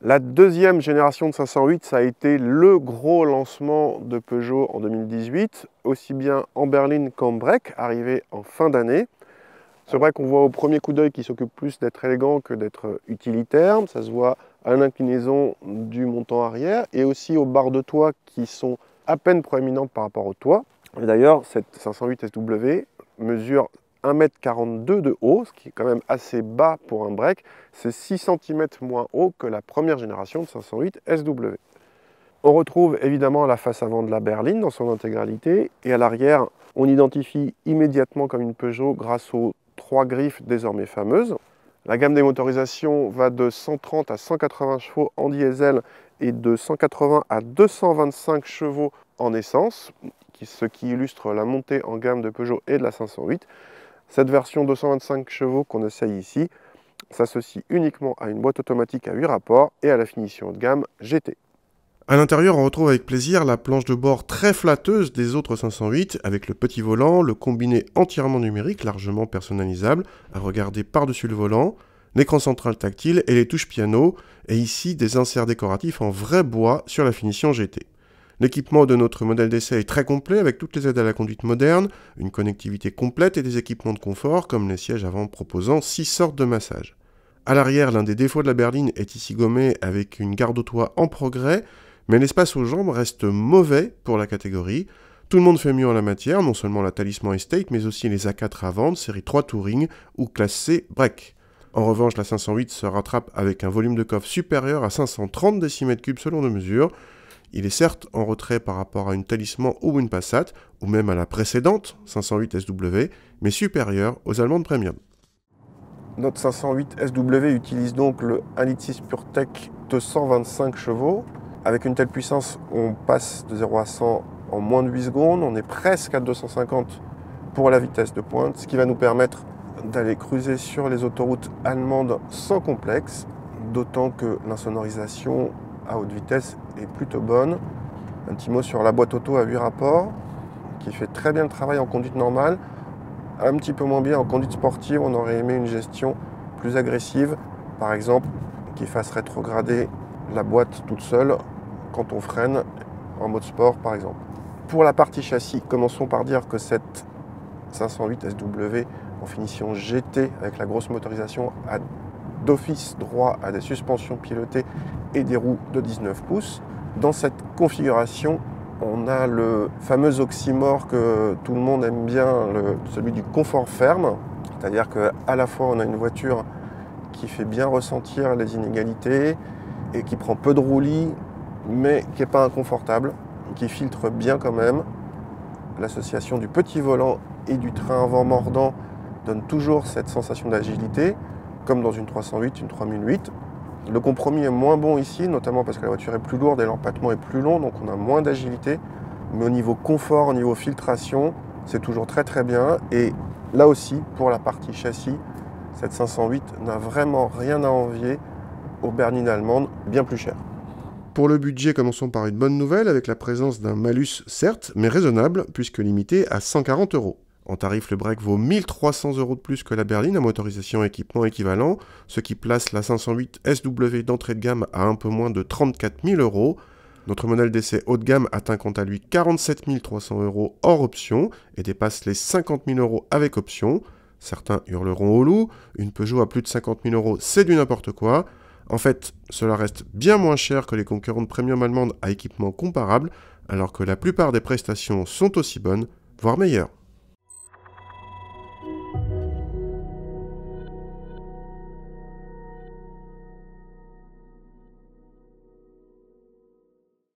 La deuxième génération de 508, ça a été le gros lancement de Peugeot en 2018, aussi bien en berline qu'en break, arrivé en fin d'année. Ce break, on voit au premier coup d'œil qu'il s'occupe plus d'être élégant que d'être utilitaire. Ça se voit à l'inclinaison du montant arrière et aussi aux barres de toit qui sont à peine proéminentes par rapport au toit. Et d'ailleurs, cette 508 SW mesure 1,42 m de haut, ce qui est quand même assez bas pour un break. C'est 6 cm moins haut que la première génération de 508 SW. On retrouve évidemment la face avant de la berline dans son intégralité. Et à l'arrière, on identifie immédiatement comme une Peugeot grâce aux 3 griffes désormais fameuses. La gamme des motorisations va de 130 à 180 chevaux en diesel et de 180 à 225 chevaux en essence, ce qui illustre la montée en gamme de Peugeot et de la 508. Cette version 225 chevaux qu'on essaye ici s'associe uniquement à une boîte automatique à 8 rapports et à la finition haut de gamme GT. À l'intérieur, on retrouve avec plaisir la planche de bord très flatteuse des autres 508, avec le petit volant, le combiné entièrement numérique, largement personnalisable, à regarder par-dessus le volant, l'écran central tactile et les touches piano, et ici des inserts décoratifs en vrai bois sur la finition GT. L'équipement de notre modèle d'essai est très complet avec toutes les aides à la conduite moderne, une connectivité complète et des équipements de confort comme les sièges avant proposant 6 sortes de massages. À l'arrière, l'un des défauts de la berline est ici gommé avec une garde au toit en progrès, mais l'espace aux jambes reste mauvais pour la catégorie. Tout le monde fait mieux en la matière, non seulement la Talisman Estate, mais aussi les A4 à vendre, série 3 Touring ou classe C Break. En revanche, la 508 se rattrape avec un volume de coffre supérieur à 530 décimètres cubes selon nos mesures. Il est certes en retrait par rapport à une Talisman ou une Passat, ou même à la précédente 508 SW, mais supérieur aux allemandes premium. Notre 508 SW utilise donc le 1,6 L PureTech de 125 chevaux. Avec une telle puissance, on passe de 0 à 100 en moins de 8 secondes. On est presque à 250 pour la vitesse de pointe, ce qui va nous permettre d'aller cruiser sur les autoroutes allemandes sans complexe, d'autant que l'insonorisation à haute vitesse est plutôt bonne. Un petit mot sur la boîte auto à 8 rapports, qui fait très bien le travail en conduite normale, un petit peu moins bien en conduite sportive. On aurait aimé une gestion plus agressive, par exemple, qui fasse rétrograder la boîte toute seule quand on freine en mode sport, par exemple. Pour la partie châssis, commençons par dire que cette 508 SW en finition GT avec la grosse motorisation a d'office droit à des suspensions pilotées et des roues de 19 pouces. Dans cette configuration, on a le fameux oxymore que tout le monde aime bien, celui du confort ferme. C'est-à-dire qu'à la fois on a une voiture qui fait bien ressentir les inégalités et qui prend peu de roulis, mais qui n'est pas inconfortable, qui filtre bien quand même. L'association du petit volant et du train avant mordant donne toujours cette sensation d'agilité, comme dans une 308, une 3008. Le compromis est moins bon ici, notamment parce que la voiture est plus lourde et l'empattement est plus long, donc on a moins d'agilité. Mais au niveau confort, au niveau filtration, c'est toujours très très bien. Et là aussi, pour la partie châssis, cette 508 n'a vraiment rien à envier aux berlines allemandes, bien plus chères. Pour le budget, commençons par une bonne nouvelle avec la présence d'un malus certes, mais raisonnable, puisque limité à 140 €. En tarif, le break vaut 1 300 € de plus que la berline à motorisation et équipement équivalent, ce qui place la 508 SW d'entrée de gamme à un peu moins de 34 000 €. Notre modèle d'essai haut de gamme atteint quant à lui 47 300 € hors option et dépasse les 50 000 € avec option. Certains hurleront au loup, une Peugeot à plus de 50 000 € c'est du n'importe quoi. En fait, cela reste bien moins cher que les concurrentes premium allemandes à équipement comparable, alors que la plupart des prestations sont aussi bonnes, voire meilleures.